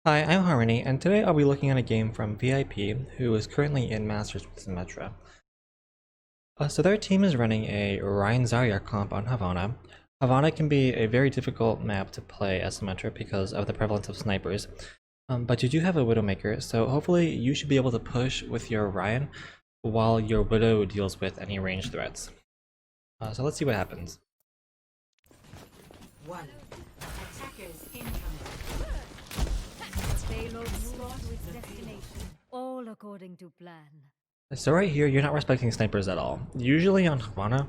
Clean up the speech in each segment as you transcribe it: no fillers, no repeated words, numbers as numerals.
Hi, I'm Harmony, and today I'll be looking at a game from VIP, who is currently in Masters with Symmetra. So their team is running a Ryan Zarya comp on Havana. Havana can be a very difficult map to play as Symmetra because of the prevalence of snipers, but you do have a Widowmaker, so hopefully you should be able to push with your Ryan while your Widow deals with any ranged threats. So let's see what happens. One. Attackers incoming. Payload slot with destination. All according to plan. So right here, you're not respecting snipers at all. Usually on Havana,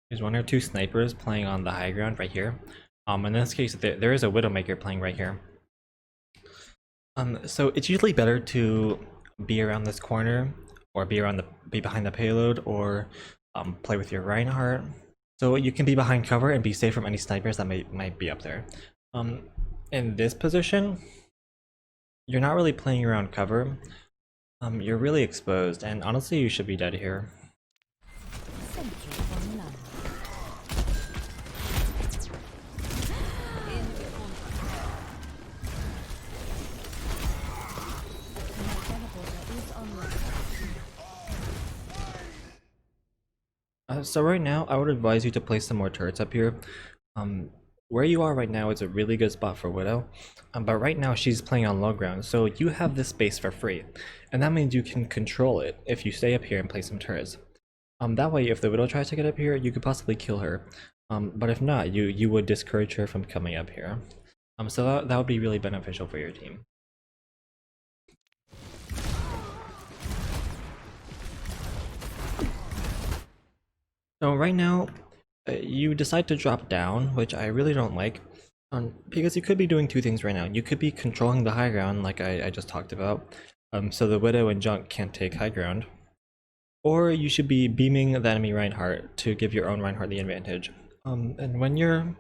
there's one or two snipers playing on the high ground right here. In this case, there is a Widowmaker playing right here. So it's usually better to be around this corner, or be behind the payload, or play with your Reinhardt, so you can be behind cover and be safe from any snipers that might be up there. In this position, you're not really playing around cover. You're really exposed, and honestly, you should be dead here. So right now, I would advise you to place some more turrets up here. Where you are right now is a really good spot for Widow, but right now she's playing on low ground, so you have this space for free, and that means you can control it if you stay up here and place some turrets. That way, if the Widow tries to get up here, you could possibly kill her, but if not, you would discourage her from coming up here. So that would be really beneficial for your team. So right now, you decide to drop down, which I really don't like, because you could be doing two things right now. You could be controlling the high ground, like I just talked about, so the Widow and Junk can't take high ground. Or you should be beaming the enemy Reinhardt to give your own Reinhardt the advantage. And when you're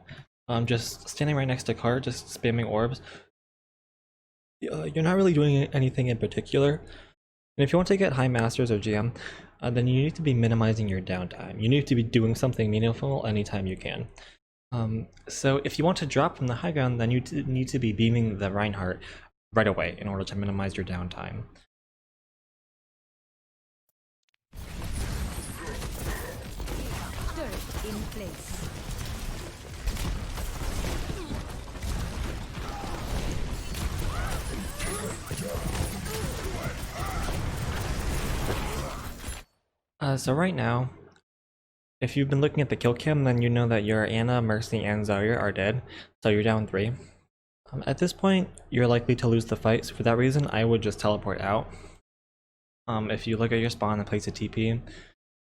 just standing right next to Cart, just spamming orbs, you're not really doing anything in particular. And if you want to get high masters or GM, then you need to be minimizing your downtime. You need to be doing something meaningful anytime you can. So if you want to drop from the high ground, then you need to be beaming the Reinhardt right away in order to minimize your downtime. Turret in place. So right now, if you've been looking at the kill cam, then you know that your Ana, Mercy, and Zarya are dead, so you're down 3. At this point, you're likely to lose the fight, so for that reason, I would just teleport out. If you look at your spawn and place a TP,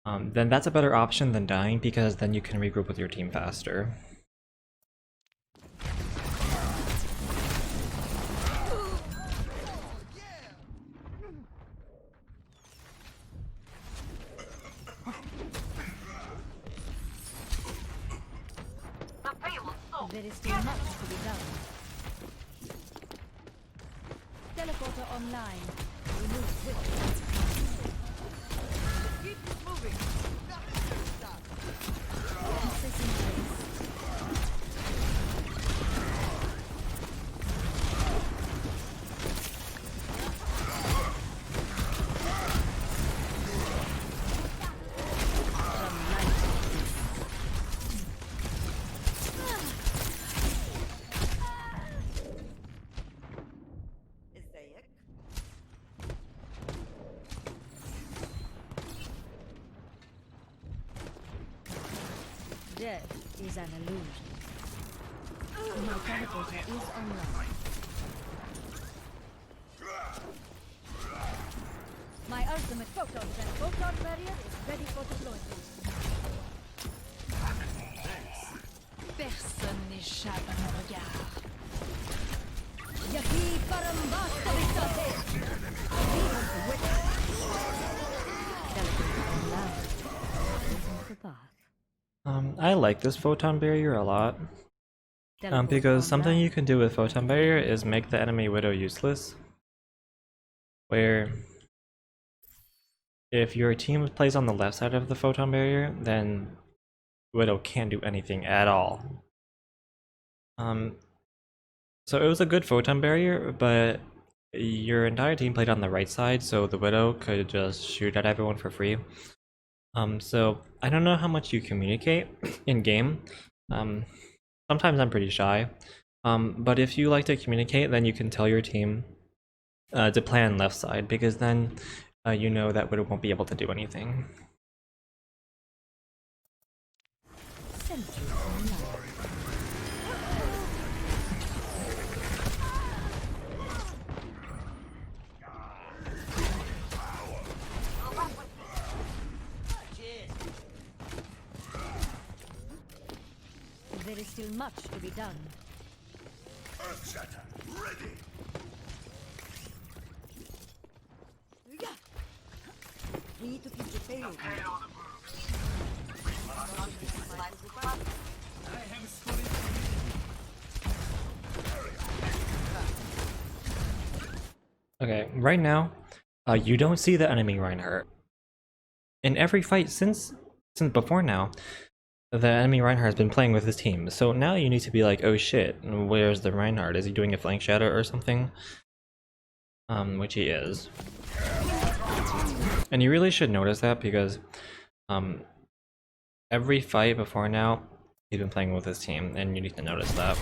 then that's a better option than dying, because then you can regroup with your team faster. There is still much to be done. Teleporter online. We move quickly. Keep moving. Access in place. ازيك؟ Death is an illusion. My teleporter is online. My ultimate photon barrier is ready for deployment. Personne n'échappe à mon regard. Yaki parambasta visate. Teleporter online. Isn't the path. I like this photon barrier a lot, Teleporter because something online. you can do with photon barrier is make the enemy Widow useless, where if your team plays on the left side of the photon barrier, then Widow can't do anything at all. So it was a good photon barrier, but your entire team played on the right side, so the Widow could just shoot at everyone for free. So I don't know how much you communicate in game. Sometimes I'm pretty shy. But if you like to communicate, then you can tell your team to play on left side, because then you know that Widow won't be able to do anything. Sentries online. There is still much to be done. Earthshatter, ready! We need to keep the payload. Okay, right now, you don't see the enemy Reinhardt. In every fight since before now, the enemy Reinhardt has been playing with his team. So now you need to be like, oh shit, where's the Reinhardt? Is he doing a flank shadow or something? Which he is. And you really should notice that, because every fight before now, he's been playing with his team, and you need to notice that.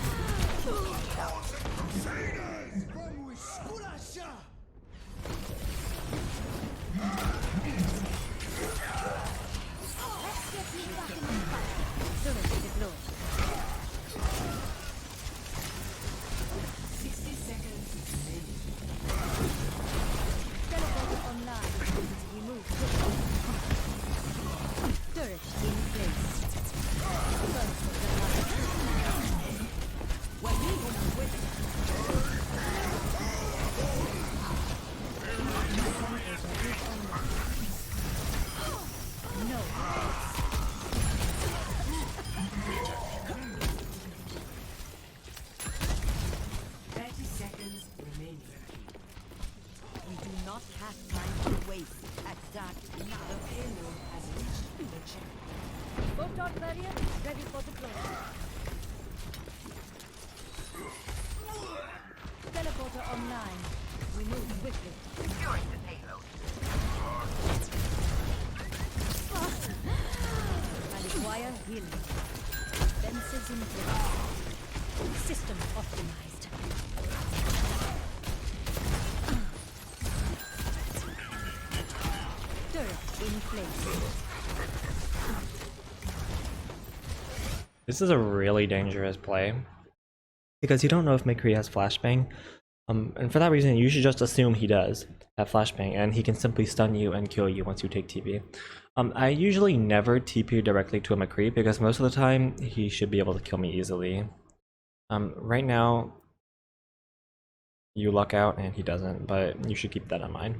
Photon barrier ready for deployment. Teleporter online. We move quickly. Securing the payload. I require healing. Defenses in place. System optimized. Turret in place. This is a really dangerous play, because you don't know if McCree has flashbang, and for that reason you should just assume he does have flashbang, and he can simply stun you and kill you once you take TP. I usually never TP directly to a McCree, because most of the time he should be able to kill me easily. Right now you luck out and he doesn't, but you should keep that in mind.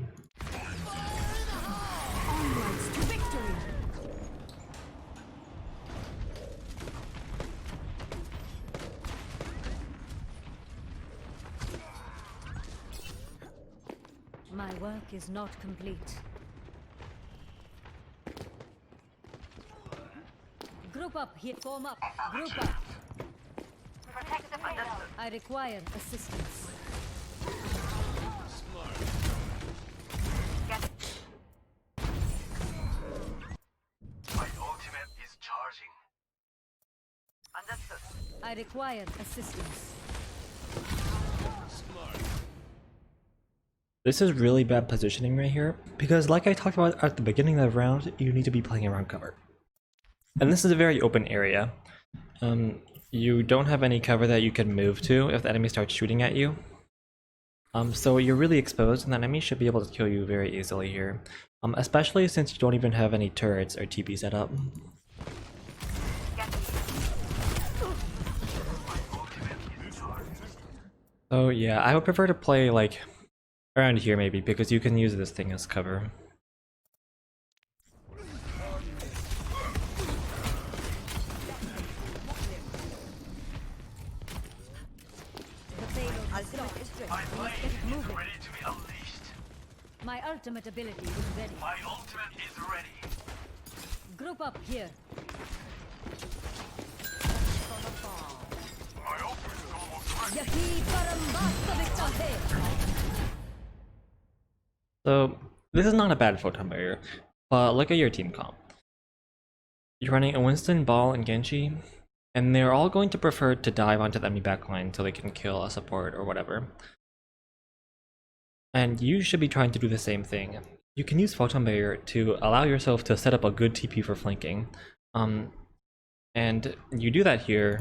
Onwards to victory. My work is not complete. Group up here, form up. Group up. Protect the payload. I require assistance. My ultimate is charging. Understood. I require assistance. This is really bad positioning right here, because like I talked about at the beginning of the round, you need to be playing around cover. And this is a very open area. You don't have any cover that you can move to if the enemy starts shooting at you. So you're really exposed, and the enemy should be able to kill you very easily here. Especially since you don't even have any turrets or TP set up. So yeah, I would prefer to play like around here maybe, because you can use this thing as cover. The payload is Ultimate is ready. My blade Get is moving. ready to be unleashed. My ultimate ability is ready. My ultimate is ready. Group up here. My ultimate is almost Yaki parambastavahe. So this is not a bad photon barrier, but look at your team comp. You're running a Winston, Ball, and Genji, and they're all going to prefer to dive onto the enemy backline so they can kill a support or whatever. And you should be trying to do the same thing. You can use photon barrier to allow yourself to set up a good TP for flanking. And you do that here,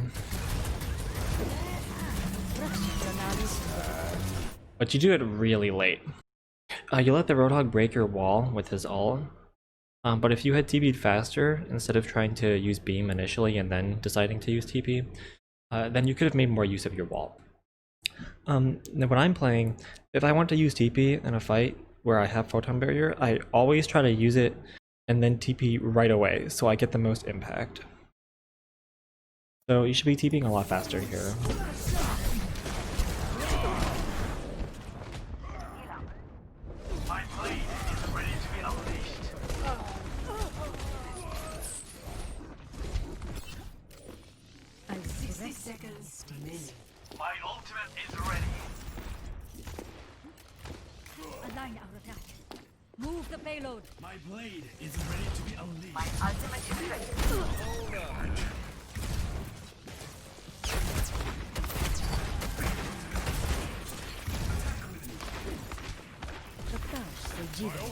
but you do it really late. You let the Roadhog break your wall with his ult, but if you had TP'd faster, instead of trying to use beam initially and then deciding to use TP, then you could have made more use of your wall. Now when I'm playing, if I want to use TP in a fight where I have photon barrier, I always try to use it and then TP right away, so I get the most impact. So you should be TPing a lot faster here. My blade is ready to be unleashed. I'll 60 seconds remaining. My ultimate is ready. align our attack. Move the payload. My blade is ready to be unleashed. My ultimate is ready. Prakash se jiva.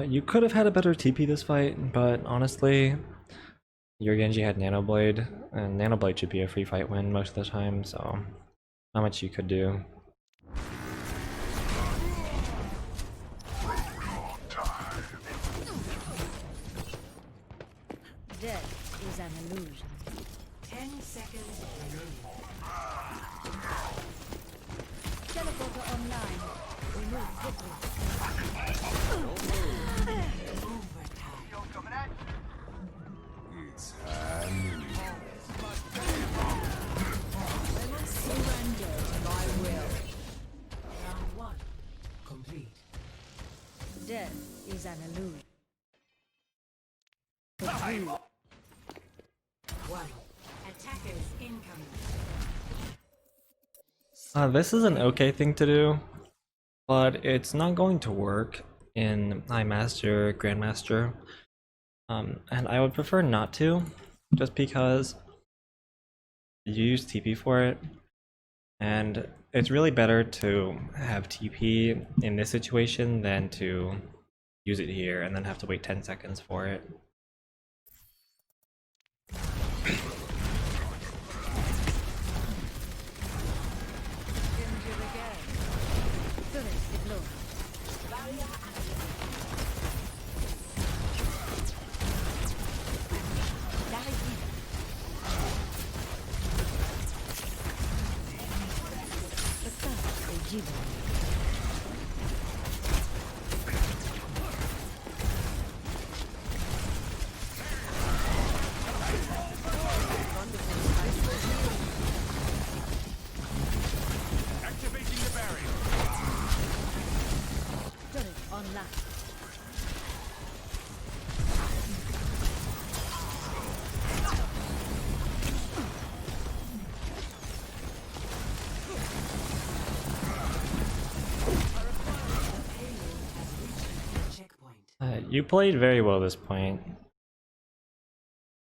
You could have had a better TP this fight, but honestly, your Genji had Nano Blade, and Nano Blade should be a free fight win most of the time, so not much you could do. Death is an illusion. 10 seconds remaining. Teleporter online. We move quickly. Surrender to my will. Round 1 complete. Death is an illusion. 1. Attackers incoming. This is an okay thing to do, but it's not going to work in High Master, Grandmaster, and I would prefer not to, just because you use TP for it, and it's really better to have TP in this situation than to use it here and then have to wait 10 seconds for it. Turret deployed. Prakash se jiva. Activating the barrier. Turret online. Checkpoint. You played very well this point,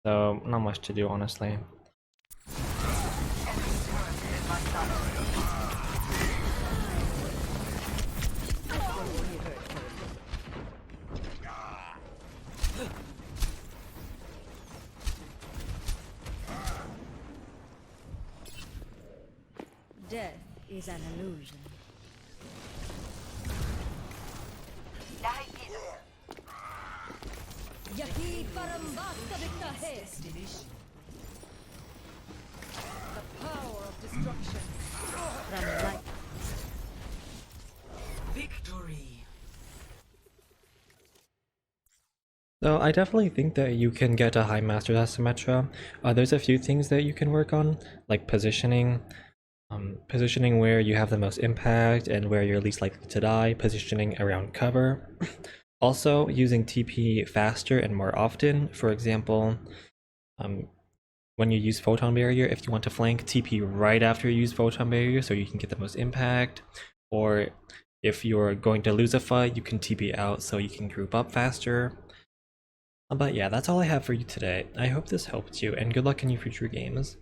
so not much to do, honestly. Death is an illusion. Yaki parambastavahe. Destination. The power of destruction. From light. Victory. So I definitely think that you can get a high master at Symmetra. There's a few things that you can work on, like positioning. Positioning where you have the most impact and where you're least likely to die, positioning around cover. Also, using TP faster and more often. For example, when you use Photon Barrier, if you want to flank, TP right after you use Photon Barrier so you can get the most impact. Or if you're going to lose a fight, you can TP out so you can group up faster. But yeah, that's all I have for you today. I hope this helped you, and good luck in your future games.